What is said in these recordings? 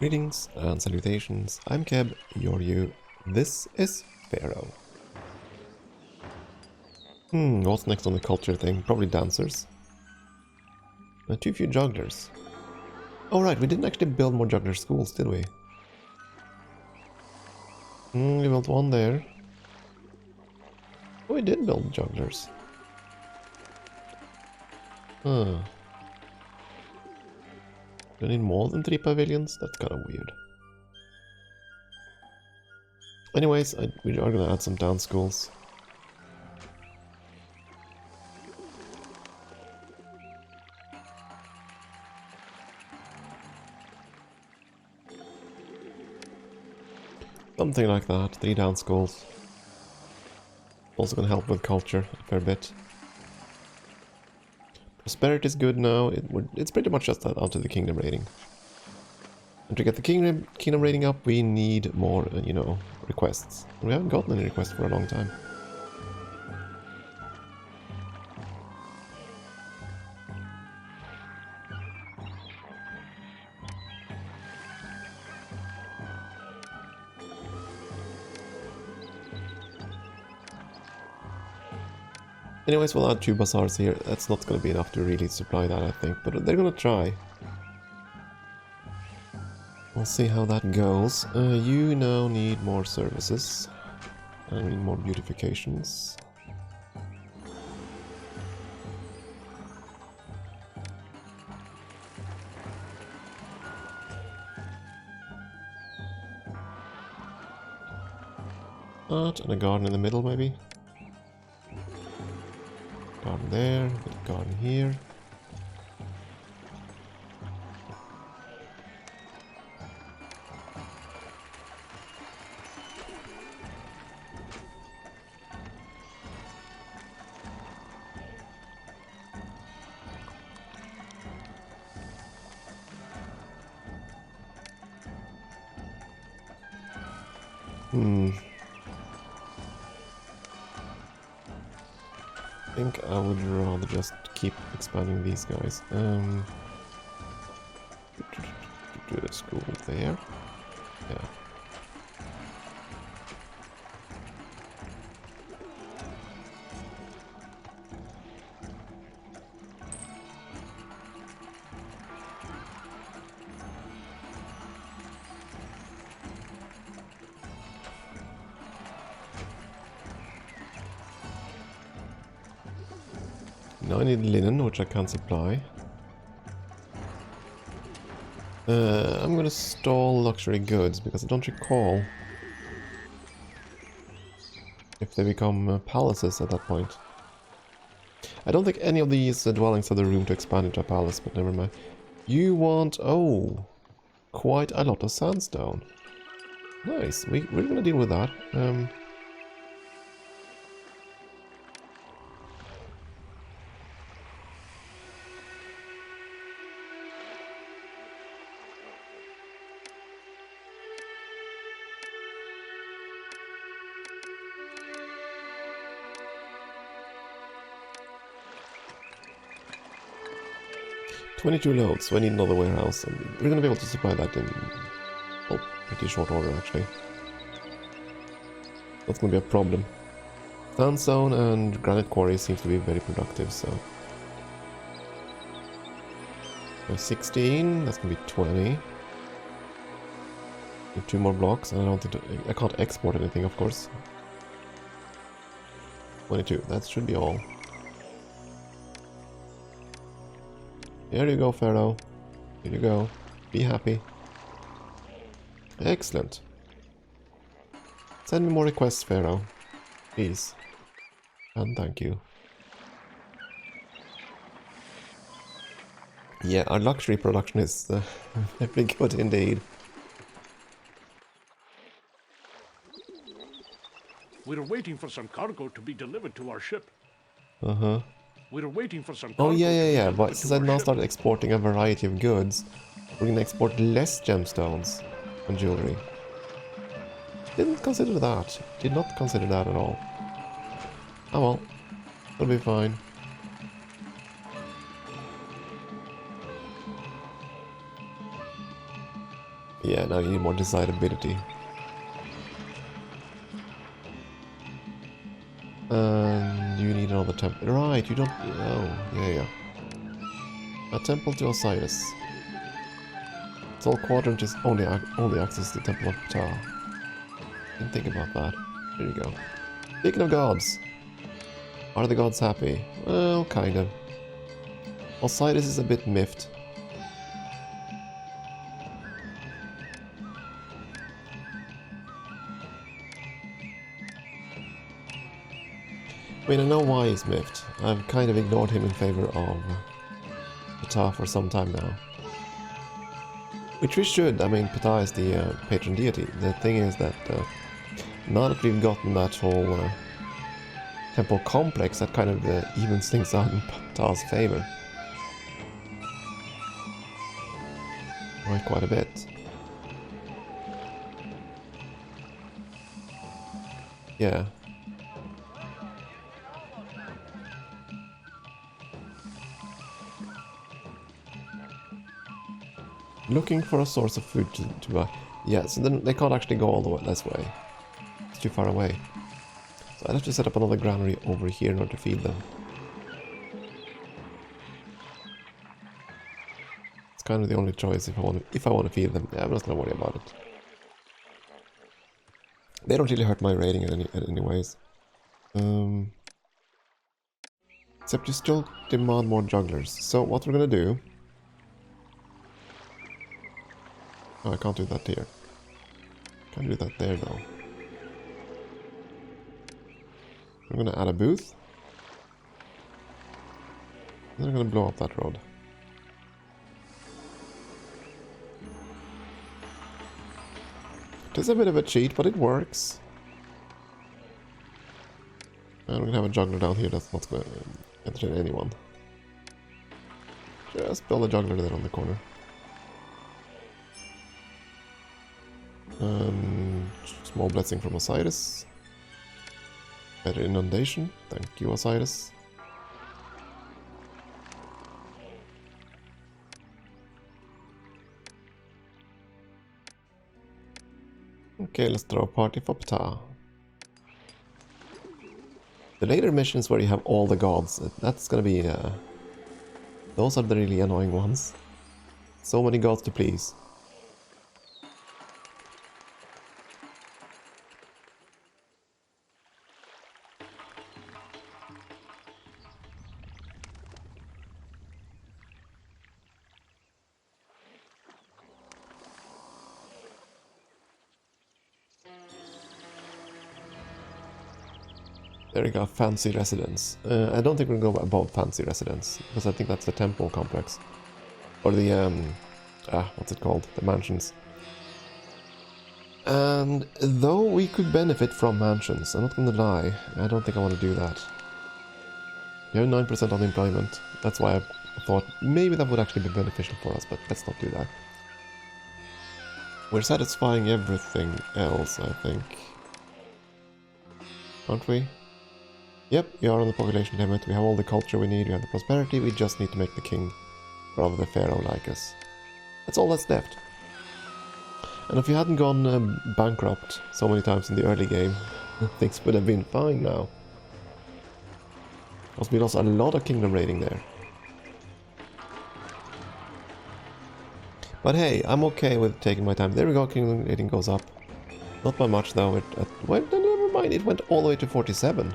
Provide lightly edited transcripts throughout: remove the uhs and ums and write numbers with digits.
Greetings and salutations, I'm Keb, you're you, this is Pharaoh. What's next on the culture thing? Probably dancers. Too few jugglers. Oh right, we didn't actually build more juggler schools, did we? We built one there. Oh, we did build jugglers. Huh. Do I need more than 3 pavilions? That's kind of weird. Anyways, we are gonna add some dance schools. Something like that, 3 dance schools. Also gonna help with culture a fair bit. Prosperity is good now, it's pretty much just that onto the kingdom rating. And to get the kingdom rating up, we need more, you know, requests. And we haven't gotten any requests for a long time. Anyways, we'll add 2 bazaars here. That's not going to be enough to really supply that, I think, but they're going to try. We'll see how that goes. You now need more services. I need more beautifications. That and a garden in the middle, maybe. Garden there, a garden here. I think I would rather just keep expanding these guys. Do a school there. Yeah. Now I need linen, which I can't supply. I'm gonna stall luxury goods, because I don't recall if they become palaces at that point. I don't think any of these dwellings have the room to expand into a palace, but never mind. You want... oh, quite a lot of sandstone. Nice, we're gonna deal with that. 22 loads, so I need another warehouse, and we're gonna be able to supply that in, well, pretty short order, actually. That's gonna be a problem. Sandstone and granite quarry seems to be very productive, so... 16, that's gonna be 20. 2 more blocks, and I don't think I can't export anything, of course. 22, that should be all. There you go, Pharaoh. Here you go. Be happy. Excellent. Send me more requests, Pharaoh. Please. And thank you. Yeah, our luxury production is very good indeed. We're waiting for some cargo to be delivered to our ship. Uh-huh. We're waiting for some Oh, cargo yeah. But since I've now started exporting a variety of goods, we're gonna export less gemstones and jewelry. Didn't consider that. Did not consider that at all. Oh well. It'll be fine. Yeah, now you need more desirability. And you need another temple. Right, you don't... Oh, yeah. A temple to Osiris. Soul Quadrant is only access to the Temple of Ptah. Didn't think about that. There you go. Speaking of gods. Are the gods happy? Well, kind of. Osiris is a bit miffed. I mean, I know why he's miffed. I've kind of ignored him in favor of Ptah for some time now. Which we should. I mean, Ptah is the patron deity. The thing is that now that we've gotten that whole temple complex, that kind of evens things out in Ptah's favor. Right, quite a bit. Yeah. Looking for a source of food to yeah, so then they can't actually go all the way this way. It's too far away. So I'd have to set up another granary over here in order to feed them. It's kind of the only choice if I want to feed them. Yeah, I'm not gonna worry about it. They don't really hurt my rating in any ways. Except you still demand more jugglers. So what we're gonna do... Oh, I can't do that here. Can't do that there though. I'm gonna add a booth. Then I'm gonna blow up that road. It is a bit of a cheat, but it works. And we're gonna have a juggler down here that's not gonna entertain anyone. Just build a juggler there on the corner. Small blessing from Osiris. Better inundation. Thank you, Osiris. Okay, let's throw a party for Ptah. The later missions where you have all the gods, that's gonna be... those are the really annoying ones. So many gods to please. There we go, fancy residence. I don't think we're going to go above fancy residence, because I think that's the temple complex. Or the, what's it called? The mansions. And though we could benefit from mansions, I'm not going to lie, I don't think I want to do that. You have 9% unemployment. That's why I thought maybe that would actually be beneficial for us, but let's not do that. We're satisfying everything else, I think. Aren't we? Yep, we are on the population limit, we have all the culture we need, we have the prosperity, we just need to make the king, rather the pharaoh, like us. That's all that's left. And if we hadn't gone bankrupt so many times in the early game, things would have been fine now. Because we lost a lot of kingdom rating there. But hey, I'm okay with taking my time. There we go, kingdom rating goes up. Not by much though, never mind, it went all the way to 47.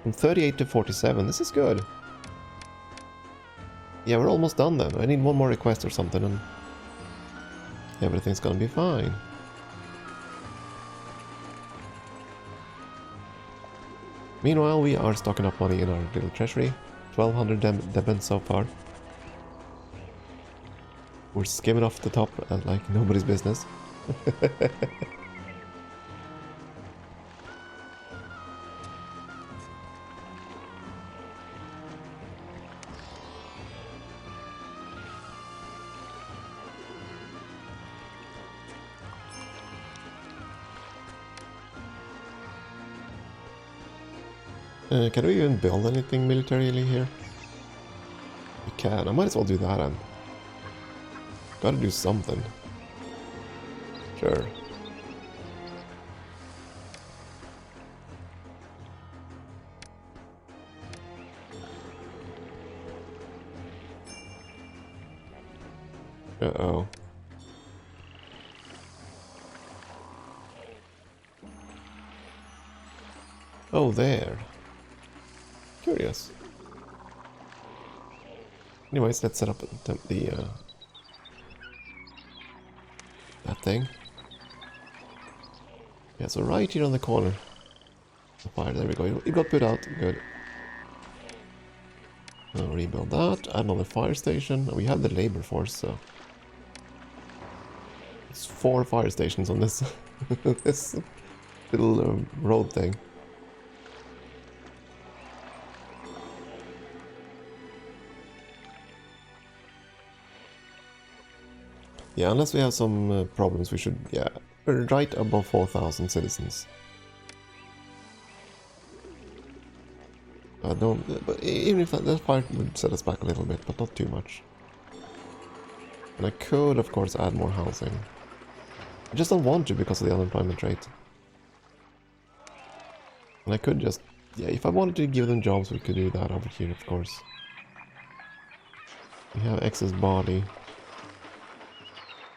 From 38 to 47, this is good. Yeah, we're almost done then. I need one more request or something and everything's gonna be fine. Meanwhile, we are stocking up money in our little treasury. 1200 debents so far. We're skimming off the top and like nobody's business. Can we even build anything militarily here? We can. I might as well do that then. Gotta do something. Sure. Uh-oh. Oh, there. Curious. Anyways, let's set up the that thing. Yeah, so right here on the corner. The fire, there we go. It got put out. Good. I'll rebuild that. Add another fire station. We have the labor force, so it's 4 fire stations on this this little road thing. Yeah, unless we have some problems, we should, yeah, we're right above 4,000 citizens. I don't, but even if that fire would set us back a little bit, but not too much. And I could, of course, add more housing. I just don't want to because of the unemployment rate. And I could just, yeah, if I wanted to give them jobs, we could do that over here, of course. We have excess body.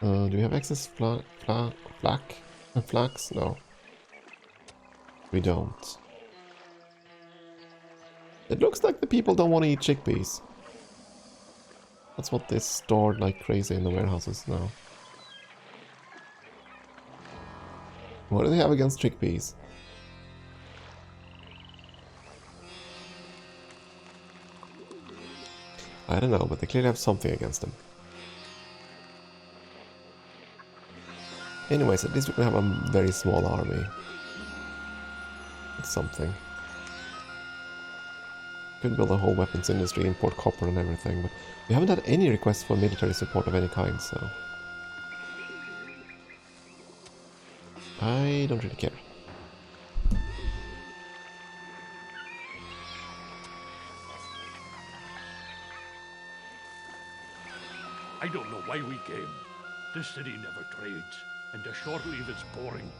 Do we have excess flax? No. We don't. It looks like the people don't want to eat chickpeas. That's what they stored like crazy in the warehouses now. What do they have against chickpeas? I don't know, but they clearly have something against them. Anyways, at least we can have a very small army. It's something. Could build a whole weapons industry, import copper and everything, but we haven't had any requests for military support of any kind, so... I don't really care. I don't know why we came. This city never trades, and the short leave is boring.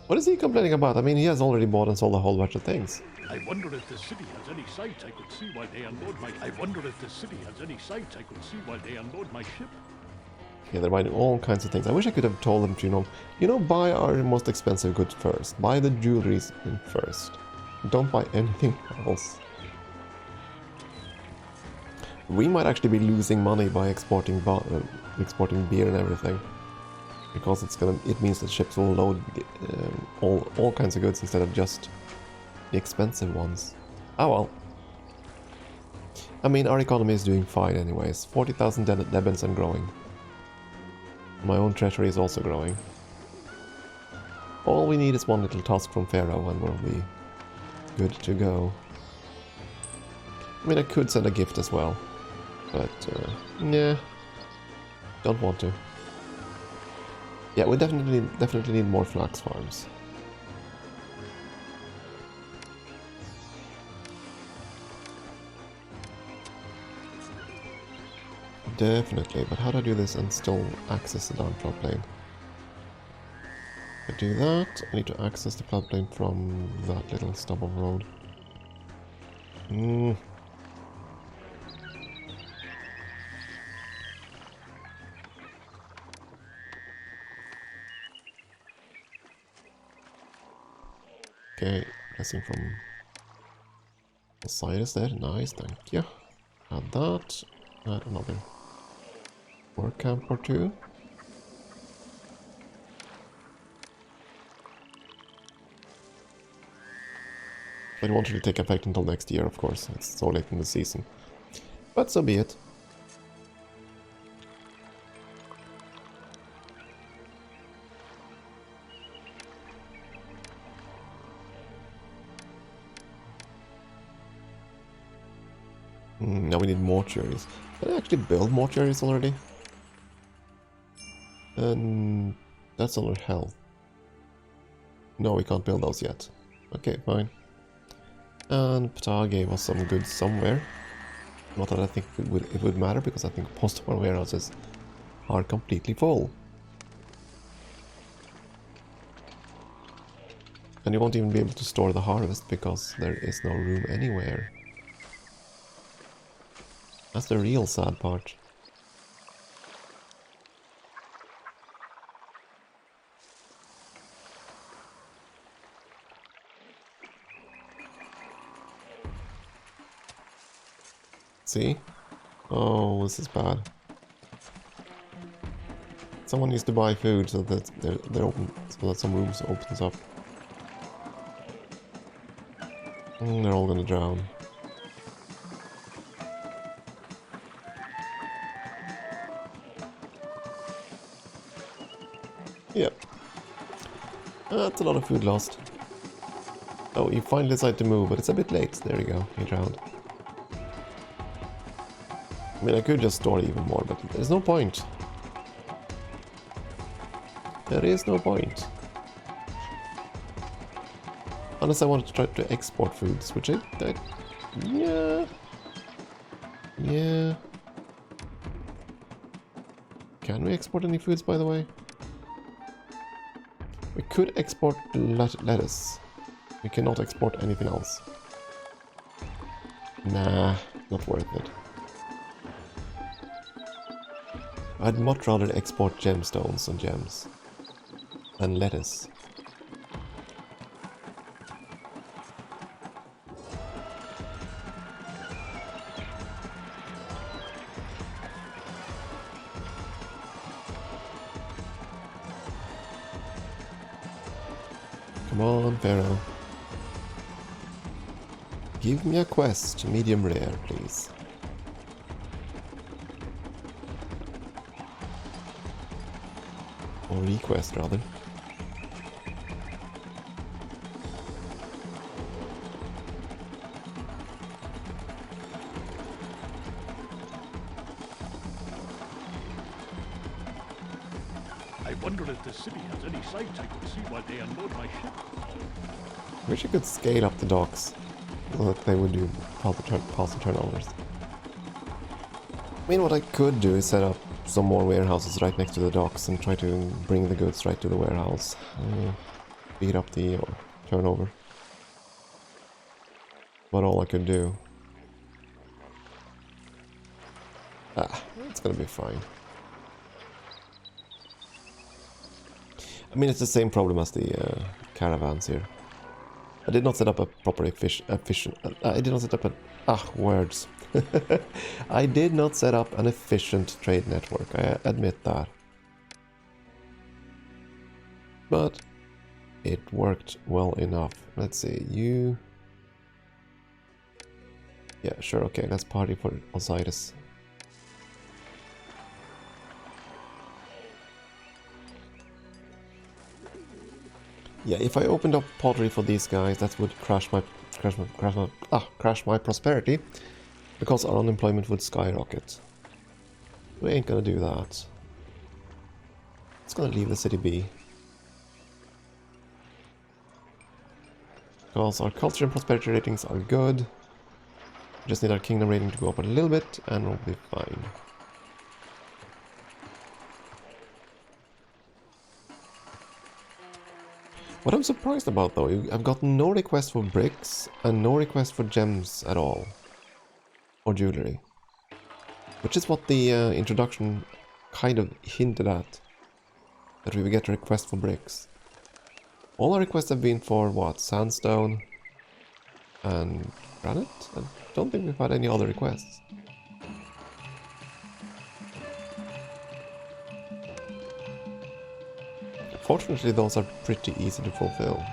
What is he complaining about? I mean, he has already bought and sold a whole bunch of things. I wonder if the city has any sites I could see while they unload my... I wonder if the city has any sites I could see while they unload my ship. Yeah, they're buying all kinds of things. I wish I could have told them to, buy our most expensive goods first. Buy the jewelry first. Don't buy anything else. We might actually be losing money by exporting beer and everything, because it means that ships will load all kinds of goods instead of just the expensive ones. Oh well. I mean, our economy is doing fine anyways. 40,000 debits and growing. My own treasury is also growing. All we need is one little task from Pharaoh and we'll be good to go. I mean, I could send a gift as well, but nah, don't want to. Yeah, we definitely need more flax farms. Definitely, but how do I do this and still access the down floodplain? I do that, I need to access the floodplain from that little stub of road. Okay, blessing from the side is there, nice, thank you. Add that, add another work camp or two. I don't want it to take effect until next year, of course, it's so late in the season. But so be it. Now we need mortuaries. Can I actually build mortuaries already? And that's under health. No, we can't build those yet. Okay, fine. And Ptah gave us some goods somewhere. Not that I think it would matter, because I think most of our warehouses are completely full. And you won't even be able to store the harvest because there is no room anywhere. That's the real sad part. See? Oh, this is bad. Someone needs to buy food so that they're open, so that some rooms opens up. They're all gonna drown. Yep. That's a lot of food lost. Oh, you finally decide to move, but it's a bit late. There you go, you drowned. I mean, I could just store even more, but there's no point. There is no point. Unless I wanted to try to export foods, which yeah. Yeah. Can we export any foods, by the way? We could export lettuce. We cannot export anything else. Nah, not worth it. I'd much rather export gemstones and gems than lettuce. Come on, Pharaoh. Give me a quest, medium rare, please. Or request, rather. I wonder if the city has any sites I could see while they unload my ship. I wish I could scale up the docks so that they would do faster turnovers. I mean, what I could do is set up some more warehouses right next to the docks and try to bring the goods right to the warehouse. Speed up the turnover. But all I could do. It's gonna be fine. I mean, it's the same problem as the caravans here. I did not set up a proper efficient... I did not set up an... words. I did not set up an efficient trade network, I admit that. But it worked well enough. Let's see, you... Yeah, sure, okay, let's party for Osiris. Yeah, if I opened up pottery for these guys, that would crash my prosperity, because our unemployment would skyrocket. We ain't gonna do that. It's gonna leave the city be. Because our culture and prosperity ratings are good. We just need our kingdom rating to go up a little bit, and we'll be fine. What I'm surprised about, though, I've gotten no request for bricks and no request for gems at all. Or jewelry. Which is what the introduction kind of hinted at. That we would get a request for bricks. All our requests have been for, what, sandstone and granite? I don't think we've had any other requests. Fortunately, those are pretty easy to fulfill.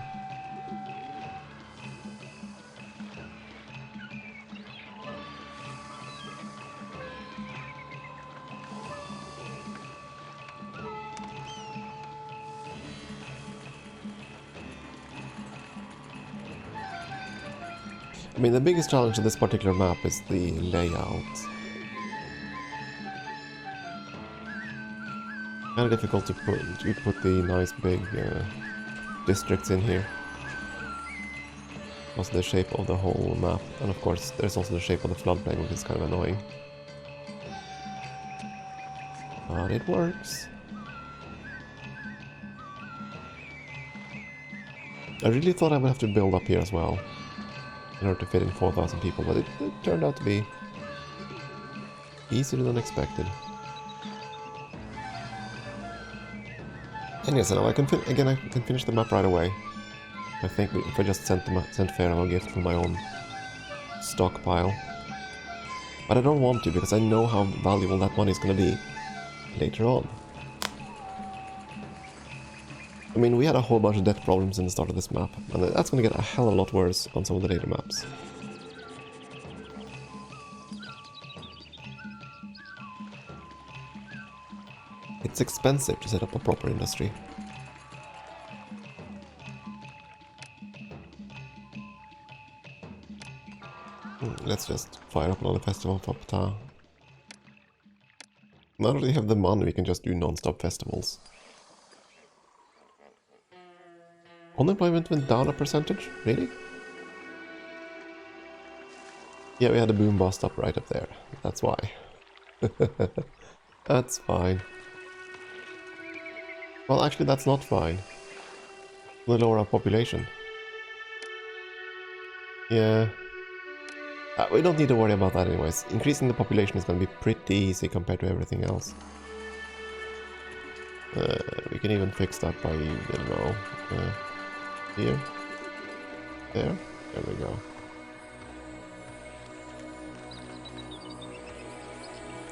I mean, the biggest challenge of this particular map is the layout. Kind of difficult to put the nice big districts in here. Also the shape of the whole map, and of course there's also the shape of the floodplain, which is kind of annoying. But it works. I really thought I would have to build up here as well in order to fit in 4,000 people, but it turned out to be easier than expected. And yes, now I can finish the map right away. I think if I just sent Pharaoh a gift from my own stockpile. But I don't want to, because I know how valuable that money is going to be later on. I mean, we had a whole bunch of debt problems in the start of this map, and that's going to get a hell of a lot worse on some of the later maps. It's expensive to set up a proper industry. Let's just fire up another festival for Ptah. Now that we have the money, we can just do non-stop festivals. Unemployment went down a percentage? Really? Yeah, we had a boom bust up right up there. That's why. That's fine. Well, actually, that's not fine. We'll lower our population. Yeah. We don't need to worry about that anyways. Increasing the population is going to be pretty easy compared to everything else. We can even fix that by, I don't know, here, there we go.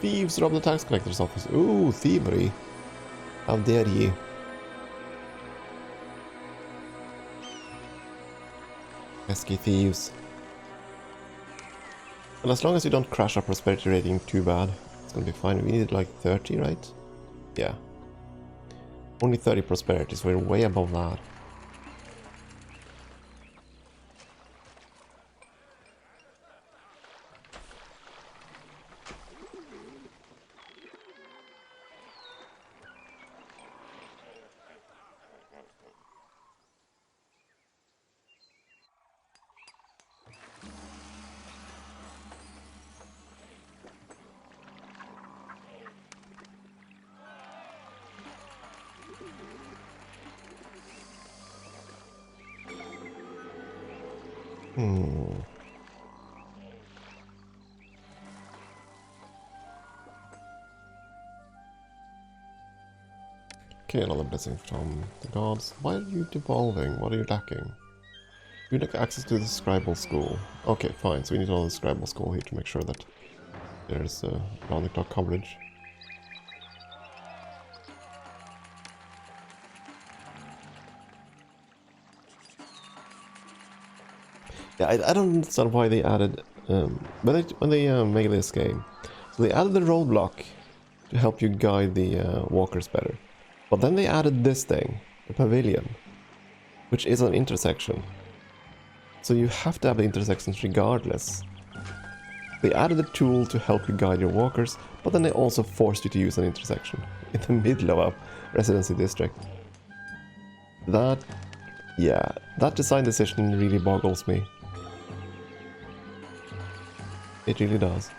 Thieves rob the tax collector's office. Ooh, thievery. How dare ye. Pesky thieves. Well, as long as we don't crash our prosperity rating too bad, it's gonna be fine. We needed like 30, right? Yeah. Only 30 prosperity, so we're way above that. Okay, another blessing from the gods. Why are you devolving? What are you lacking? You lack access to the scribal school. Okay, fine. So we need another scribal school here to make sure that there's round-the-clock coverage. Yeah, I don't understand why they added when they made this game. So they added the roadblock to help you guide the walkers better. But then they added this thing, the pavilion, which is an intersection. So you have to have the intersections regardless. They added a tool to help you guide your walkers, but then they also forced you to use an intersection in the middle of a residency district. That design decision really boggles me. It really does.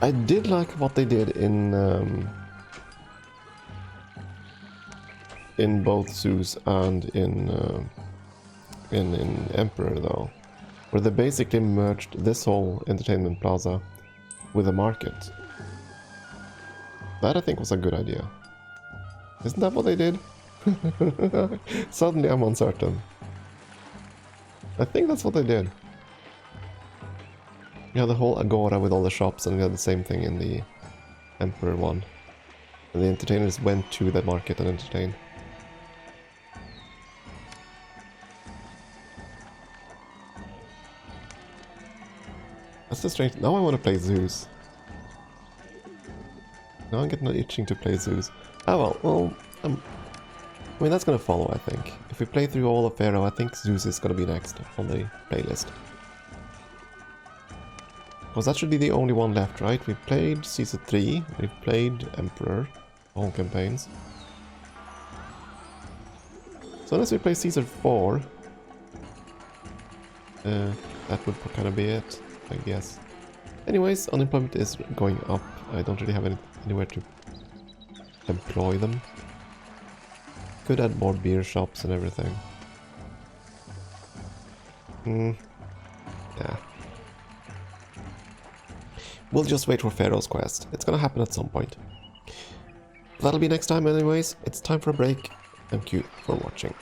I did like what they did in both Zeus and in Emperor though, where they basically merged this whole entertainment plaza with a market. That I think was a good idea. Isn't that what they did? Suddenly I'm uncertain. I think that's what they did. You had the whole agora with all the shops, and we had the same thing in the Emperor one. And the entertainers went to the market and entertained. That's the strange. Now I want to play Zeus. Now I'm getting itching to play Zeus. Ah well, I mean that's gonna follow, I think. If we play through all of Pharaoh, I think Zeus is gonna be next on the playlist. Because that should be the only one left, right? We've played Caesar 3, we've played Emperor, all campaigns. So unless we play Caesar 4, that would kind of be it, I guess. Anyways, unemployment is going up. I don't really have anywhere to employ them. Could add more beer shops and everything. Yeah. We'll just wait for Pharaoh's quest. It's gonna happen at some point. That'll be next time anyways. It's time for a break. Thank you for watching.